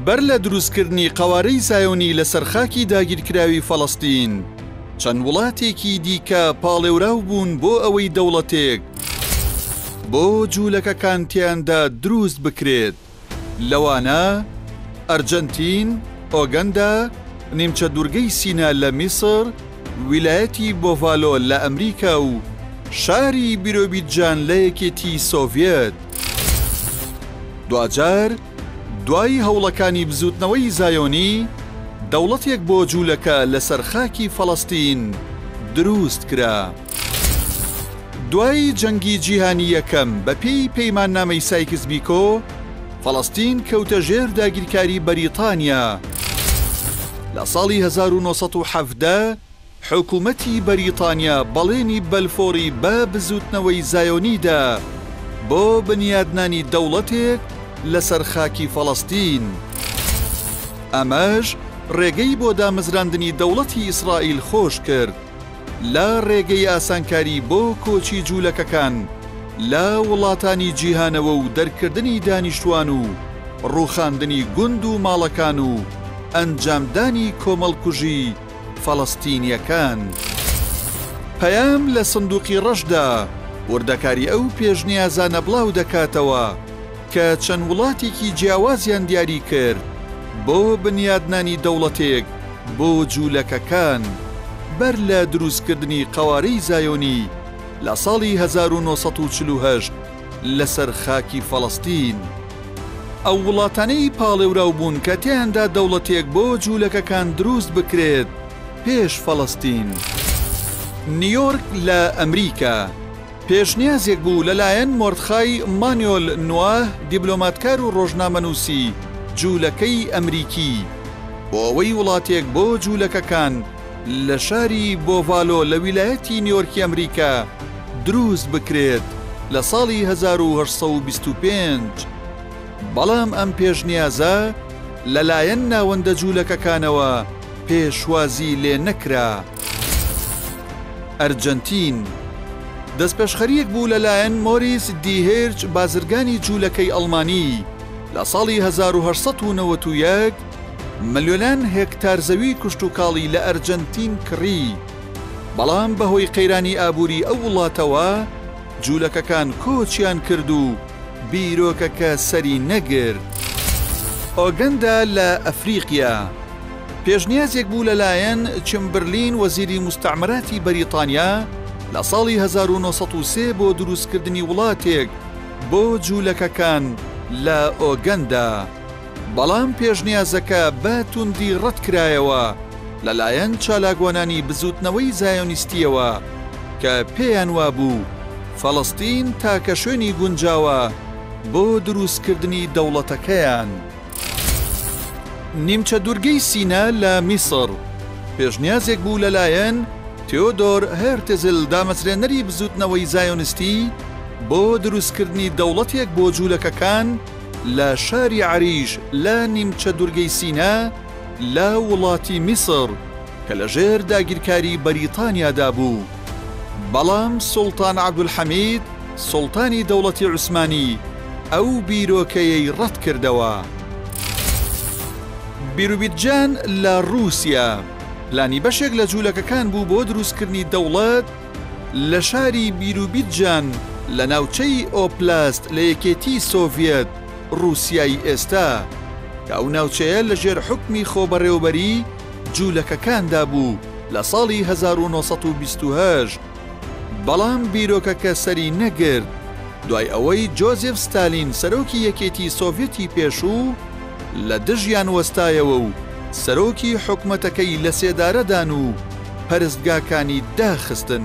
بەر لە دروستکردنی قەوارەی زایۆنی لەسەر خاکی داگیرکراوی فەڵەستین چەند وڵاتێکی دیکە پاڵێوراو بوون بۆ ئەوەی دەوڵەتێک بۆ جوولەکەکانتیاندا دروست بکرێت. لەوانە ئەرجەنتین، ئۆگەندا، نیمچە دوورگەی سینا لە میسر، ویلایەتی بۆڤالۆ لە ئەمریکا و شاری بیرۆبیجان لە یەکێتی سۆڤیەت. دوجار دوای هەوڵەکانی بزوتنەوەی زایۆنی دەوڵەتێک بۆ جوولەکە لەسەر خاکی فەڵەستین دروست کرا. دوای جەنگی جیهانی یەکەم بە پێی پەیماننامەی سایکس بیکۆ فەڵەستین کەوتە ژێر داگیرکاری بەریتانیا. لە ساڵی 1970 حکوومەتی بەریتانیا بەڵێنی بەلفۆری بە بزوتنەوەی زایۆنیدا بۆ بنیادنانی دەوڵەتێک لەسەر خاکی فەڵەستین. ئەمەش ڕێگەی بۆ دامەزراندنی دەوڵەتی ئیسرائیل خۆش کرد لە ڕێگەی ئاسانکاری بۆ کۆچی جوولەکەکان لە وڵاتانی جیهانەوە و دەرکردنی دانیشتوان و ڕووخاندنی گوند و ماڵەکان و ئەنجامدانی کۆمەڵکوژی فەڵەستینیەکان. پەیام لە سندوقی ڕەشدا وردەکاری ئەو پێشنیازانە بڵاو دەکاتەوە کە چەند وڵاتێکی جیاوازیان دیاری کرد بۆ بنیادنانی دەوڵەتێک بۆ جوولەکەکان بەر لە دروستکردنی قەوارەی زایۆنی لە ساڵی 1948 لەسەر خاکی فەڵەستین. ئەو وڵاتانەی پاڵێوراو بوون کە تیاندا دەوڵەتێک بۆ جوولەکەکان دروست بکرێت پێش فەڵەستین. نیویۆرک لە ئەمریکا پێشنیازێک بوو لەلایەن مۆردخای مانیۆل نواه دیبلۆماتکار و ڕۆژنامەنووسی جوولەکەی ئەمریکی بۆ ئەوەی وڵاتێک بۆ جوولەکەکان لە شاری بۆڤالۆ لە ویلایەتی نیویۆرکی ئەمریکا دروست بکرێت لە ساڵی 1825. بەڵام ئەم پێشنیازە لەلایەن ناوەندە جوولەکەکانەوە پێشوازی لێ نەکرا. ئەرجەنتین دەستپێشخەریەک بوو لەلایەن مۆریس دیهێرچ بازرگانی جوولەکەی ئەڵمانی لە ساڵی 1891 ملیۆنان هێکتار زەوی کشت و کاڵی لە ئەرجەنتین کڕی. بەڵام بەهۆی قەیرانی ئابووری ئەو وڵاتەوە جوولەکەکان کۆچیان کرد و بیرۆکەکە سەری نەگرت. ئۆگەندا لە ئەفریقیا پێشنیازێک بوو لەلایەن چمبرلین وەزیری مستعمراتی بەریتانیا لە ساڵی 1903 بۆ دروستکردنی وڵاتێک بۆ جوولەکەکان لە ئۆگەندا. بەڵام پێشنیازەکە بە توندی ڕەت کرایەوە لەلایەن چالاگوانانی بزوتنەوەی زایۆنیستیەوە کە پێیان وابوو فەڵەستین تاکە شوێنی گونجاوە بۆ دروستکردنی دەوڵەتەکەیان. نیمچە دوورگەی سینا لە میسر پێشنیازێک بوو لەلایەن تێۆدۆر هێرتزل دامەزرێنەری بزوتنەوەی زایۆنستی بۆ دروستکردنی دەوڵەتێک بۆ جوولەکەکان لە شاری عەریش لە نیمچە دوورگەی سینا لە وڵاتی میسر کە لە ژێر داگیرکاری بەریتانیادا بوو. بەڵام سوڵتان عەبدولحەمید سوڵتانی دەوڵەتی عوسمانی ئەو بیرۆکەیەی ڕەت کردەوە. بیروبیجان لە رووسیا پلانی بەشێک لە جوولەکەکان بوو بۆ دروستکردنی دەوڵەت لە شاری بیروبیجان لە ناوچەی ئۆپلاست لە یەکێتی سۆڤیەت رووسیای ئێستا کە ئەو ناوچەیە لە ژێر حوکمی خۆبەڕێوەبەری جوولەکەکاندا بوو لە ساڵی 1928. بەڵام بیرۆکەکە سەری نەگرت دوای ئەوەی جۆزێف ستالین سەرۆکی یەکێتی سۆڤیەتی پێشوو لە دژیان وەستایەوە و سەرۆکی حکومەتەکەی لە سێدارەدان و پەرستگاکانی داخستن.